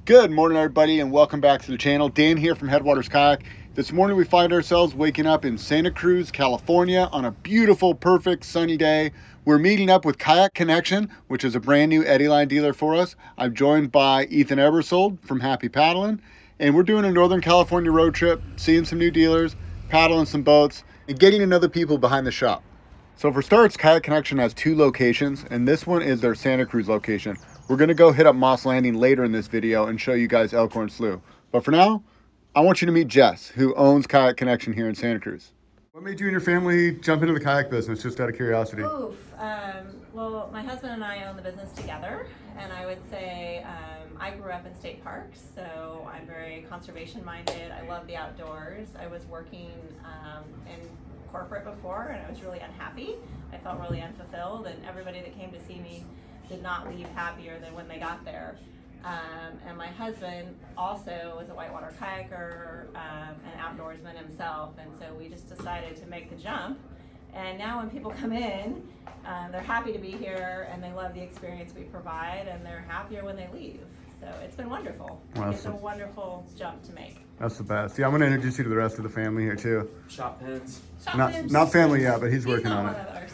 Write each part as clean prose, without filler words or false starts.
Good morning, everybody, and welcome back to the channel. Dan here from Headwaters Kayak. This morning we find ourselves waking up in Santa Cruz, California on a beautiful, perfect, sunny day. We're meeting up with Kayak Connection, which is a brand new Eddyline dealer for us. I'm joined by Ethan Ebersold from Happy Paddling, and we're doing a Northern California road trip, seeing some new dealers, paddling some boats, and getting to know the people behind the shop. So for starts, Kayak Connection has two locations, and this one is their Santa Cruz location. We're going to go hit up Moss Landing later in this video and show you guys Elkhorn Slough. But for now, I want you to meet Jess, who owns Kayak Connection here in Santa Cruz. What made you and your family jump into the kayak business, just out of curiosity? Well, my husband and I own the business together, and I would say I grew up in state parks, so I'm very conservation minded. I love the outdoors. I was working in corporate before, and I was really unhappy. I felt really unfulfilled, and everybody that came to see me did not leave happier than when they got there. And my husband also was a whitewater kayaker, an outdoorsman himself, and so we just decided to make the jump. And now when people come in, they're happy to be here, and they love the experience we provide, and they're happier when they leave. So it's been wonderful. It's a wonderful jump to make. That's the best. Yeah, I'm going to introduce you to the rest of the family here too. Shop pins. Not family yet, but he's working on it.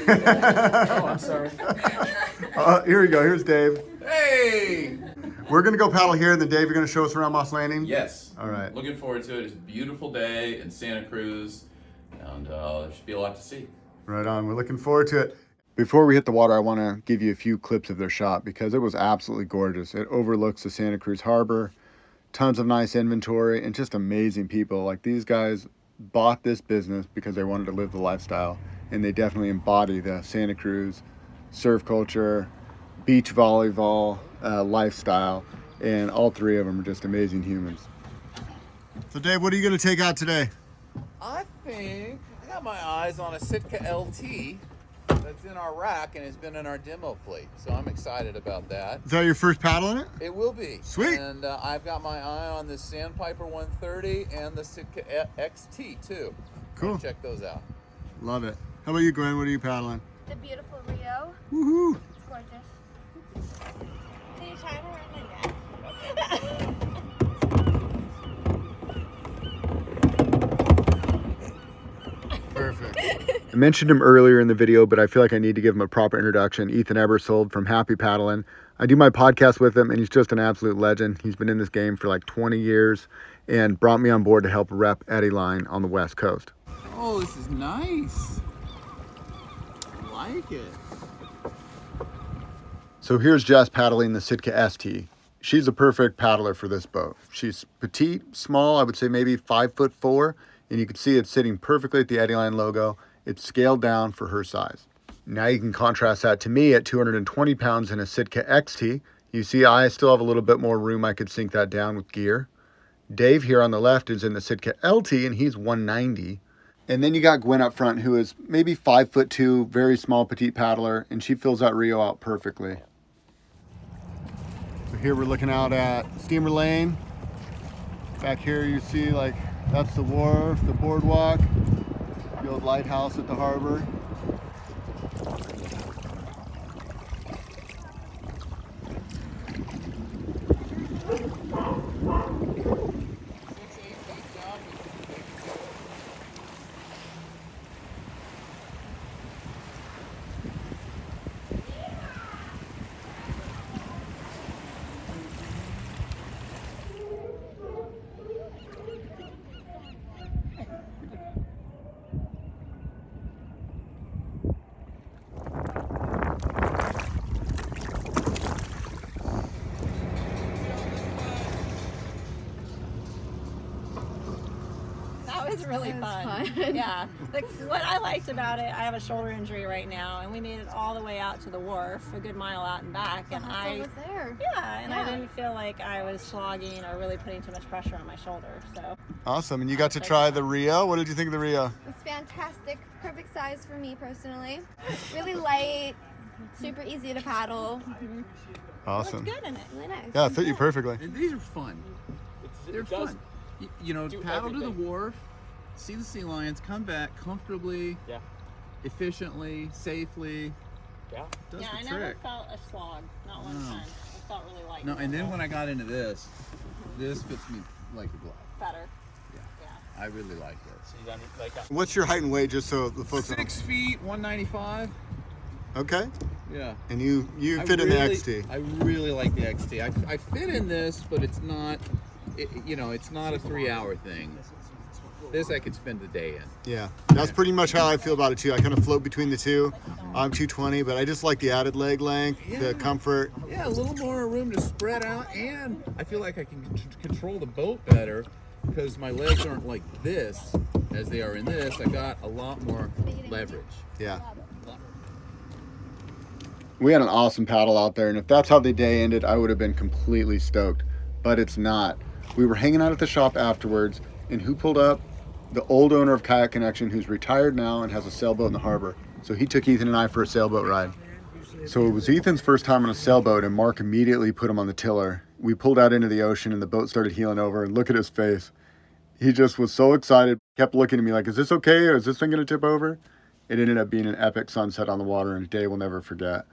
Oh, I'm sorry. Here we go. Here's Dave. Hey! We're going to go paddle here, and then Dave, you're going to show us around Moss Landing? Yes. All right. Looking forward to it. It's a beautiful day in Santa Cruz, and there should be a lot to see. Right on. We're looking forward to it. Before we hit the water, I want to give you a few clips of their shop because it was absolutely gorgeous. It overlooks the Santa Cruz Harbor, tons of nice inventory, and just amazing people. Like, these guys bought this business because they wanted to live the lifestyle, and they definitely embody the Santa Cruz surf culture, beach volleyball lifestyle, and all three of them are just amazing humans. So Dave, what are you going to take out today? I think I got my eyes on a Sitka LT that's in our rack and has been in our demo fleet, so I'm excited about that. Is that your first paddle in it? It will be. Sweet. And I've got my eye on the Sandpiper 130 and the Sitka XT too. Cool. Check those out. Love it. How about you, Gwen? What are you paddling? The beautiful Rio. Woohoo! It's gorgeous. Can you try to run my neck? Perfect. I mentioned him earlier in the video, but I feel like I need to give him a proper introduction. Ethan Ebersold from Happy Paddling. I do my podcast with him, and he's just an absolute legend. He's been in this game for like 20 years and brought me on board to help rep Eddyline on the West Coast. Oh, this is nice. I like it. So here's Jess paddling the Sitka ST. She's the perfect paddler for this boat. She's petite, small, I would say maybe 5'4", and you can see it's sitting perfectly at the Eddyline logo. It's scaled down for her size. Now you can contrast that to me at 220 pounds in a Sitka XT. You see I still have a little bit more room. I could sink that down with gear. Dave here on the left is in the Sitka LT, and he's 190. And then you got Gwen up front, who is maybe 5'2", very small, petite paddler, and she fills that Rio out perfectly. So here we're looking out at Steamer Lane. Back here you see, like, that's the wharf, the boardwalk, the old lighthouse at the harbor. That was really fun. Yeah. What I liked about it, I have a shoulder injury right now, and we made it all the way out to the wharf, a good mile out and back. And I was there. I didn't feel like I was slogging or really putting too much pressure on my shoulder. So Awesome. And you got to try the Rio. What did you think of the Rio? It's fantastic. Perfect size for me personally. Really light, super easy to paddle. Awesome. Looks good in it. Really nice. Yeah, it fit you perfectly. And these are fun. They're fun. You know, paddle to the wharf, see the sea lions, come back comfortably, efficiently, safely. Yeah. Does Yeah, the I trick. never felt a slog, not one time. don't really like. No, and then when I got into this, this fits me like a glove. Better. I really like this. So you don't like that. What's your height and weight, just so the folks know? 6 feet, 195. Okay. Yeah. And you fit in the XT. I really like the XT. I fit in this, but it's not, it's not a 3-hour thing. This I could spend the day in. Yeah, that's pretty much how I feel about it too. I kind of float between the two. I'm 220, but I just like the added leg length, the comfort. Yeah, a little more room to spread out, and I feel like I can control the boat better because my legs aren't like this as they are in this. I got a lot more leverage. Yeah. We had an awesome paddle out there, and if that's how the day ended, I would have been completely stoked, but it's not. We were hanging out at the shop afterwards, and who pulled up? The old owner of Kayak Connection, who's retired now and has a sailboat in the harbor. So he took Ethan and I for a sailboat ride. So it was Ethan's first time on a sailboat, and Mark immediately put him on the tiller. We pulled out into the ocean, and the boat started heeling over, and look at his face. He just was so excited, kept looking at me like, is this okay, or is this thing gonna tip over? It ended up being an epic sunset on the water, and a day we'll never forget.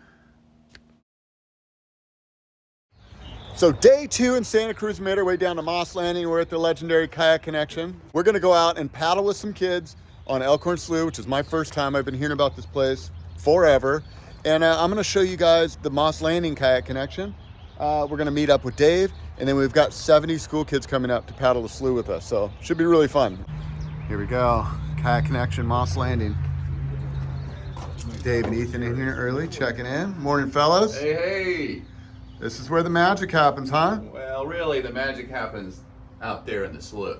So day 2 in Santa Cruz, made our way down to Moss Landing. We're at the legendary Kayak Connection. We're gonna go out and paddle with some kids on Elkhorn Slough, which is my first time. I've been hearing about this place forever. And I'm gonna show you guys the Moss Landing Kayak Connection. We're gonna meet up with Dave, and then we've got 70 school kids coming up to paddle the slough with us. So should be really fun. Here we go, Kayak Connection, Moss Landing. Dave and Ethan in here early, checking in. Morning, fellas. Hey, hey. This is where the magic happens, huh? Well, really, the magic happens out there in the slough.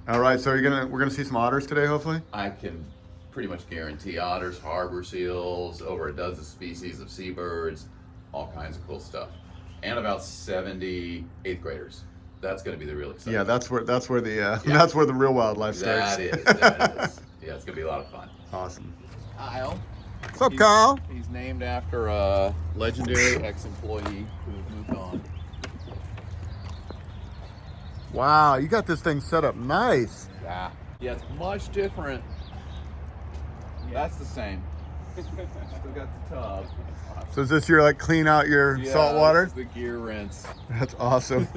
All right, so we're gonna see some otters today, hopefully. I can pretty much guarantee otters, harbor seals, over a dozen species of seabirds, all kinds of cool stuff, and about 70 8th graders. That's going to be the real exciting. Yeah, that's where the real wildlife starts. That is. Yeah, it's going to be a lot of fun. Awesome. Kyle. What's up, Kyle? He's named after a legendary ex-employee who moved on. Wow, you got this thing set up nice. Yeah. Yeah, it's much different. That's the same. Still got the tub. So is this your like clean out your salt water? This is the gear rinse. That's awesome.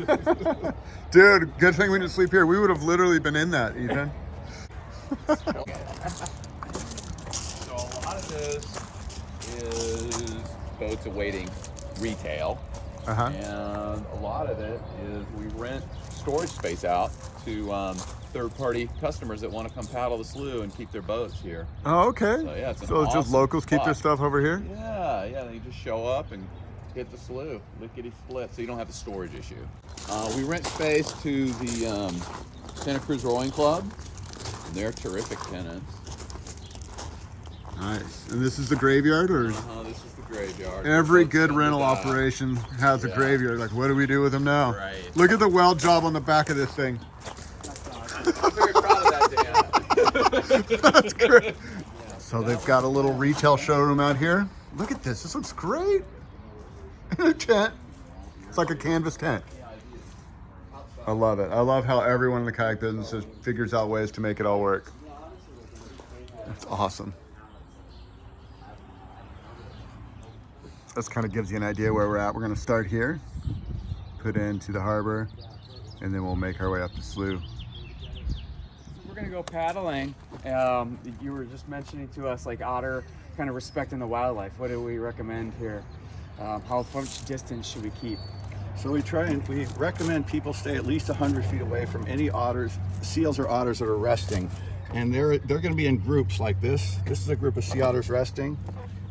Dude, good thing we didn't sleep here. We would have literally been in that, Ethan. So a lot of this is boats awaiting retail. Uh-huh. And a lot of it is we rent storage space out to third-party customers that want to come paddle the slough and keep their boats here. Oh, okay. So yeah, it's an So it's just awesome locals keep their spot. stuff over here? Yeah, they just show up and hit the slough, lickety split, so you don't have the storage issue. We rent space to the Santa Cruz Rowing Club. And they're terrific tenants. Nice. And this is the graveyard, or? This is the graveyard. Every Boats good under rental the- operation has a Yeah. graveyard. Like, what do we do with them now? Right. Look at the weld job on the back of this thing. I'm very proud of that, Dan. That's great. So they've got a little retail showroom out here. Look at this. This looks great. A tent. It's like a canvas tent. I love it. I love how everyone in the kayak business figures out ways to make it all work. That's awesome. This kind of gives you an idea where we're at. We're going to start here, put into the harbor, and then we'll make our way up the slough. We're gonna go paddling. You were just mentioning to us like otter, kind of respecting the wildlife. What do we recommend here? How much distance should we keep? So we recommend people stay at least 100 feet away from any otters, seals or otters that are resting. And they're going to be in groups like this. This is a group of sea otters resting.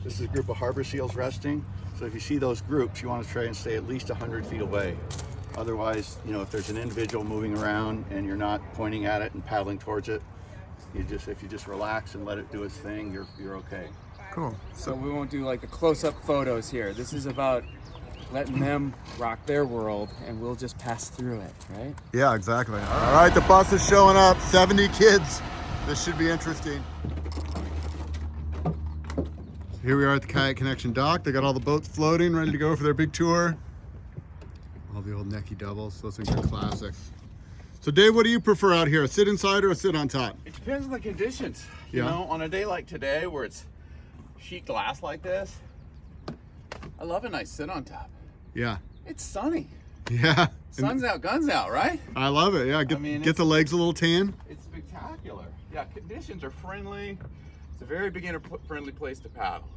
This is a group of harbor seals resting. So if you see those groups, you want to try and stay at least 100 feet away. Otherwise, if there's an individual moving around and you're not pointing at it and paddling towards it, if you just relax and let it do its thing, you're okay. Cool. So we won't do like the close-up photos here. This is about letting them rock their world, and we'll just pass through it, right? Yeah, exactly. All right, the bus is showing up. 70 kids. This should be interesting. Here we are at the Kayak Connection dock. They got all the boats floating, ready to go for their big tour. All the old necky doubles. Those things are classics. So Dave, what do you prefer out here? A sit inside or a sit on top? It depends on the conditions. Yeah. On a day like today where it's sheet glass like this, I love a nice sit on top. Yeah. It's sunny. Yeah. Sun's out, guns out, right? I love it. Yeah, get the legs a little tan. It's spectacular. Yeah, conditions are friendly. It's a very beginner-friendly place to paddle.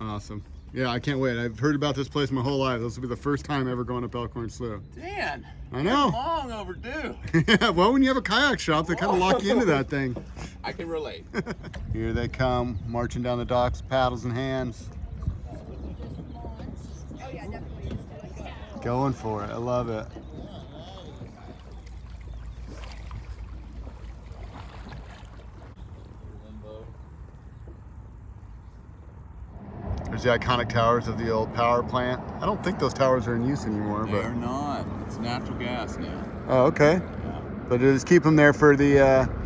Awesome. Yeah, I can't wait. I've heard about this place my whole life. This will be the first time ever going up Elkhorn Slough. Dan, I know. Long overdue. Yeah, well, when you have a kayak shop, they kind of lock you into that thing. I can relate. Here they come, marching down the docks, paddles in hands. Going for it. I love it. There's the iconic towers of the old power plant. I don't think those towers are in use anymore. They're but not. It's natural gas now. Oh, okay. Yeah. But it just keep them there for the...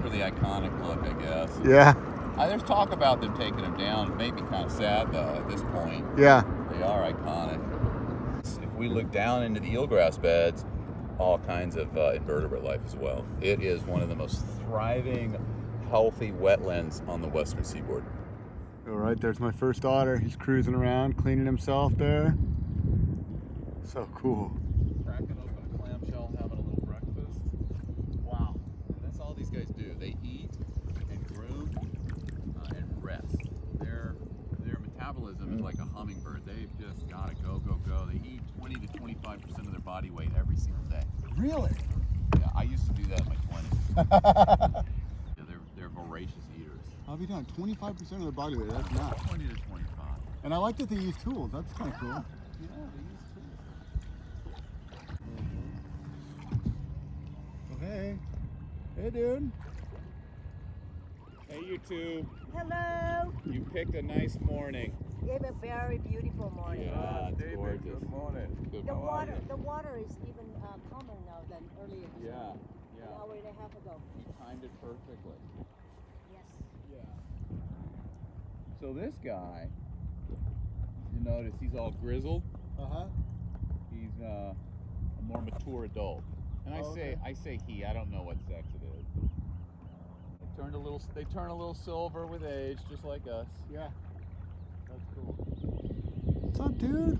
For the iconic look, I guess. Yeah. There's talk about them taking them down. It may be kind of sad, though, at this point. Yeah. They are iconic. If we look down into the eelgrass beds, all kinds of invertebrate life as well. It is one of the most thriving, healthy wetlands on the western seaboard. All right, there's my first otter. He's cruising around, cleaning himself there. So cool. Cracking open a clamshell, having a little breakfast. Wow. And that's all these guys do. They eat and groom and rest. Their metabolism is like a hummingbird. They've just got to go, go, go. They eat 20 to 25% of their body weight every single day. Really? Yeah, I used to do that in my 20s. Yeah, they're voracious eaters. I'll be done. 25% of their body weight. That's nuts. 20 to 25. And I like that they use tools. That's kind of cool. Yeah, they use tools. Oh, hey. Hey, dude. Hey, you two. Hello. You picked a nice morning. You have a very beautiful morning. Yeah, it's gorgeous. Good morning. Good The morning. water is even calmer now than earlier. Yeah, An yeah. hour and a half ago. You timed it perfectly. Yes. Yeah. So this guy, you notice he's all grizzled. Uh-huh. He's a more mature adult. And I say he. I don't know what sex it is. They turn a little silver with age, just like us. Yeah. That's cool. What's up, dude?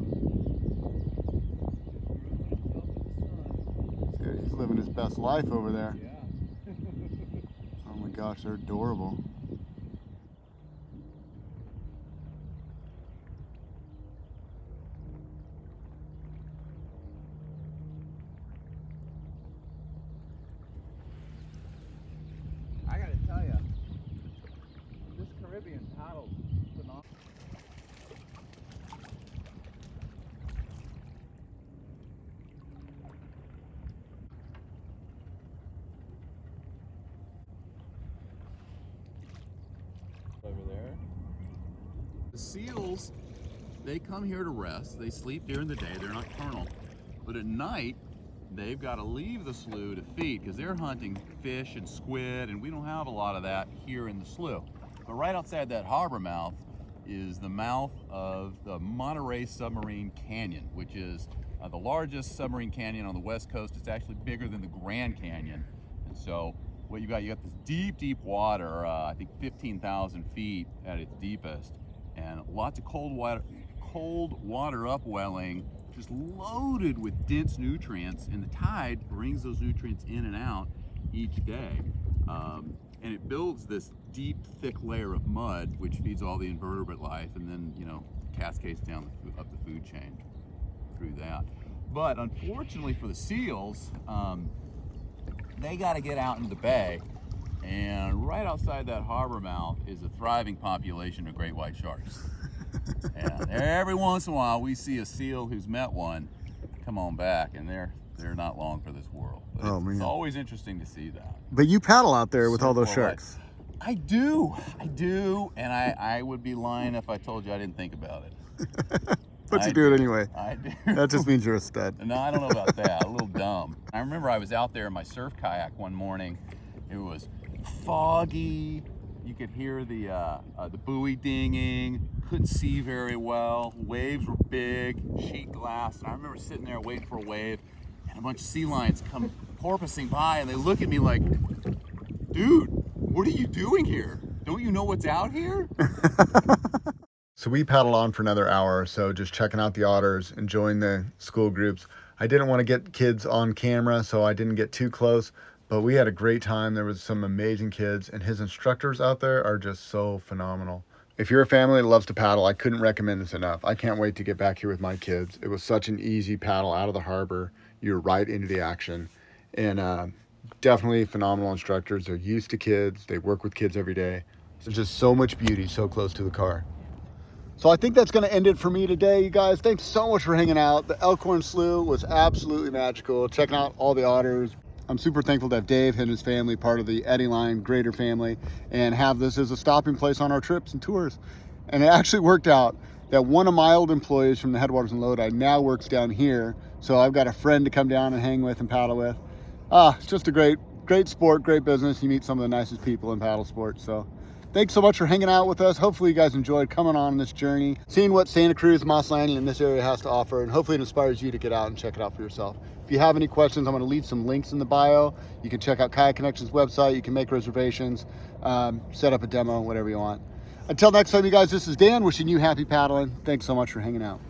Dude, he's living his best life over there. Yeah. Oh my gosh, they're adorable. I gotta tell you, this Caribbean paddle's phenomenal. Over there. The seals, they come here to rest. They sleep during the day. They're nocturnal. But at night, they've got to leave the slough to feed because they're hunting fish and squid, and we don't have a lot of that here in the slough. But right outside that harbor mouth is the mouth of the Monterey Submarine Canyon, which is the largest submarine canyon on the west coast. It's actually bigger than the Grand Canyon. And so what you got this deep, deep water, I think 15,000 feet at its deepest, and lots of cold water upwelling, just loaded with dense nutrients, and the tide brings those nutrients in and out each day. And it builds this deep, thick layer of mud, which feeds all the invertebrate life, and then, cascades down up the food chain through that. But unfortunately for the seals, they got to get out into the bay, and right outside that harbor mouth is a thriving population of great white sharks. And every once in a while we see a seal who's met one come on back, and they're not long for this world. But it's always interesting to see that. But you paddle out there with all those sharks. I do, and I would be lying if I told you I didn't think about it. But you do it anyway. I do. That just means you're a stud. No, I don't know about that. A little dumb. I remember I was out there in my surf kayak one morning. It was foggy. You could hear the buoy dinging. Couldn't see very well. Waves were big, sheet glass. And I remember sitting there waiting for a wave, and a bunch of sea lions come porpoising by, and they look at me like, "Dude, what are you doing here? Don't you know what's out here?" So we paddled on for another hour or so, just checking out the otters, enjoying the school groups. I didn't want to get kids on camera, so I didn't get too close, but we had a great time. There was some amazing kids, and his instructors out there are just so phenomenal. If you're a family that loves to paddle, I couldn't recommend this enough. I can't wait to get back here with my kids. It was such an easy paddle out of the harbor. You're right into the action. And definitely phenomenal instructors. They're used to kids. They work with kids every day. There's just so much beauty so close to the car. So I think that's going to end it for me today, you guys. Thanks so much for hanging out. The Elkhorn Slough was absolutely magical. Checking out all the otters. I'm super thankful to have Dave and his family part of the Eddyline greater family and have this as a stopping place on our trips and tours. And it actually worked out that one of my old employees from the Headwaters and Lodi now works down here. So I've got a friend to come down and hang with and paddle with. It's just a great sport, great business. You meet some of the nicest people in paddle sports. So thanks so much for hanging out with us. Hopefully you guys enjoyed coming on this journey, seeing what Santa Cruz, Moss Landing, and this area has to offer, and hopefully it inspires you to get out and check it out for yourself. If you have any questions, I'm going to leave some links in the bio. You can check out Kayak Connection's website. You can make reservations, set up a demo, whatever you want. Until next time, you guys, this is Dan wishing you happy paddling. Thanks so much for hanging out.